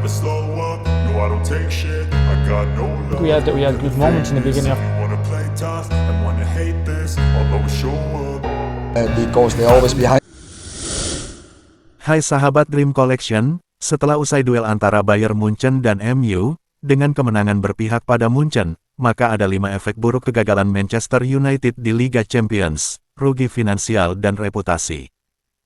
never slow up, no I don't take shit, I got no love. We had good moments in the beginning of. Wanna play tough and wanna hate this, I'll always show up. Because they always behind. Hai sahabat Dream Collection, setelah usai duel antara Bayern Munchen dan MU, dengan kemenangan berpihak pada Munchen, maka ada 5 efek buruk kegagalan Manchester United di Liga Champions, rugi finansial dan reputasi.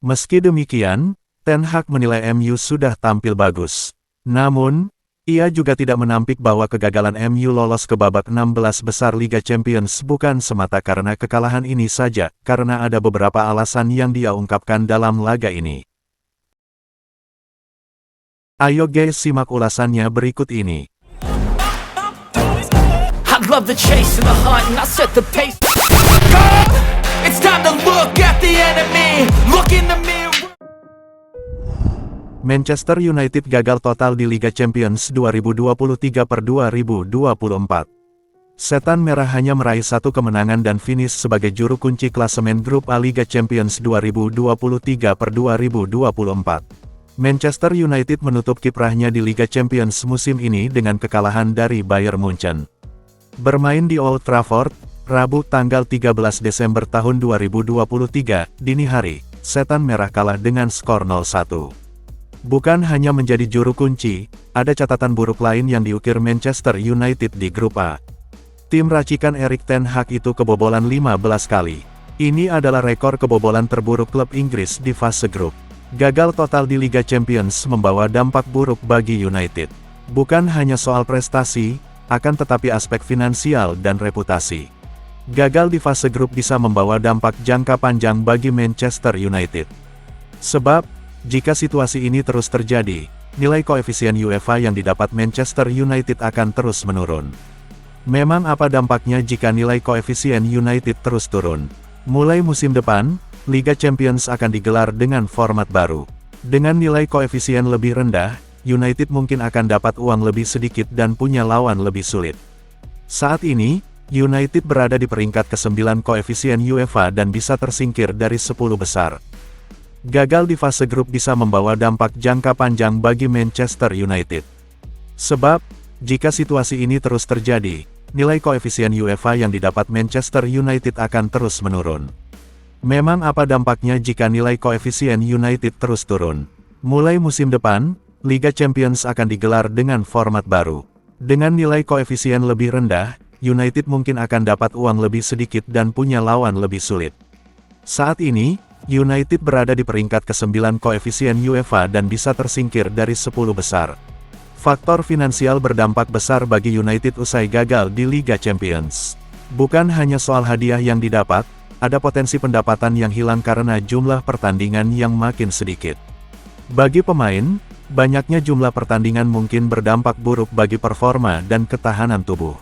Meski demikian, Ten Hag menilai MU sudah tampil bagus. Namun, ia juga tidak menampik bahwa kegagalan MU lolos ke babak 16 besar Liga Champions bukan semata karena kekalahan ini saja, karena ada beberapa alasan yang dia ungkapkan dalam laga ini. Ayo guys, simak ulasannya berikut ini. I love the chase and the hunt and I set the pace. It's time to look at the enemy. Look in the mirror. Manchester United gagal total di Liga Champions 2023/2024. Setan Merah hanya meraih 1 kemenangan dan finish sebagai juru kunci klasemen grup A Liga Champions 2023/2024. Manchester United menutup kiprahnya di Liga Champions musim ini dengan kekalahan dari Bayern Munchen. Bermain di Old Trafford, Rabu tanggal 13 Desember tahun 2023, dini hari, Setan Merah kalah dengan skor 0-1. Bukan hanya menjadi juru kunci, ada catatan buruk lain yang diukir Manchester United di grup A. Tim racikan Erik ten Hag itu kebobolan 15 kali. Ini adalah rekor kebobolan terburuk klub Inggris di fase grup. Gagal total di Liga Champions membawa dampak buruk bagi United. Bukan hanya soal prestasi, akan tetapi aspek finansial dan reputasi. Gagal di fase grup bisa membawa dampak jangka panjang bagi Manchester United. Sebab, jika situasi ini terus terjadi, nilai koefisien UEFA yang didapat Manchester United akan terus menurun. Memang apa dampaknya jika nilai koefisien United terus turun? Mulai musim depan, Liga Champions akan digelar dengan format baru. Dengan nilai koefisien lebih rendah, United mungkin akan dapat uang lebih sedikit dan punya lawan lebih sulit. Saat ini, United berada di peringkat ke-9 koefisien UEFA dan bisa tersingkir dari 10 besar. Gagal di fase grup bisa membawa dampak jangka panjang bagi Manchester United. Sebab, jika situasi ini terus terjadi, nilai koefisien UEFA yang didapat Manchester United akan terus menurun. Memang apa dampaknya jika nilai koefisien United terus turun? Mulai musim depan, Liga Champions akan digelar dengan format baru. Dengan nilai koefisien lebih rendah, United mungkin akan dapat uang lebih sedikit dan punya lawan lebih sulit. Saat ini, United berada di peringkat ke-9 koefisien UEFA dan bisa tersingkir dari 10 besar. Faktor finansial berdampak besar bagi United usai gagal di Liga Champions. Bukan hanya soal hadiah yang didapat, ada potensi pendapatan yang hilang karena jumlah pertandingan yang makin sedikit. Bagi pemain, banyaknya jumlah pertandingan mungkin berdampak buruk bagi performa dan ketahanan tubuh.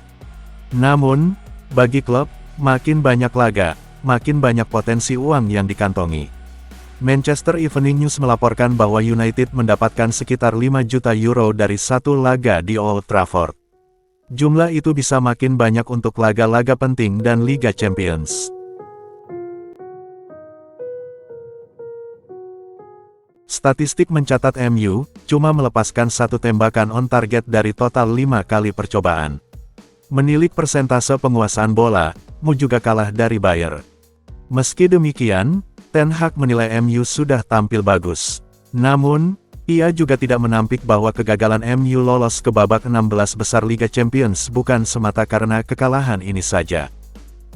Namun, bagi klub, makin banyak laga, makin banyak potensi uang yang dikantongi. Manchester Evening News melaporkan bahwa United mendapatkan sekitar 5 juta euro dari 1 laga di Old Trafford. Jumlah itu bisa makin banyak untuk laga-laga penting dan Liga Champions. Statistik mencatat MU cuma melepaskan 1 tembakan on target dari total 5 kali percobaan. Menilik persentase penguasaan bola, MU juga kalah dari Bayern. Meski demikian, Ten Hag menilai MU sudah tampil bagus. Namun, ia juga tidak menampik bahwa kegagalan MU lolos ke babak 16 besar Liga Champions bukan semata karena kekalahan ini saja.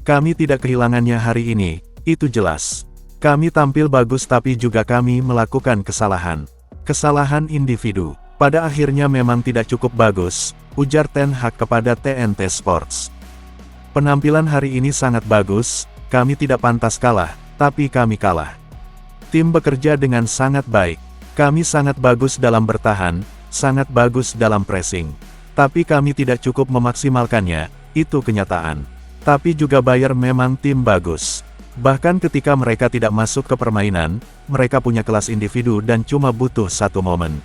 Kami tidak kehilangannya hari ini, itu jelas. Kami tampil bagus tapi juga kami melakukan kesalahan. Kesalahan individu. Pada akhirnya memang tidak cukup bagus, ujar Ten Hag kepada TNT Sports. Penampilan hari ini sangat bagus, kami tidak pantas kalah, tapi kami kalah. Tim bekerja dengan sangat baik. Kami sangat bagus dalam bertahan, sangat bagus dalam pressing. Tapi kami tidak cukup memaksimalkannya, itu kenyataan. Tapi juga Bayern memang tim bagus. Bahkan ketika mereka tidak masuk ke permainan, mereka punya kelas individu dan cuma butuh 1 momen.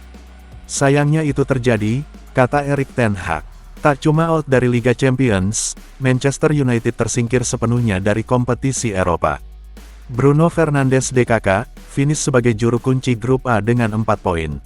Sayangnya itu terjadi, kata Erik ten Hag. Tak cuma out dari Liga Champions, Manchester United tersingkir sepenuhnya dari kompetisi Eropa. Bruno Fernandes DKK, finish sebagai juru kunci grup A dengan 4 poin.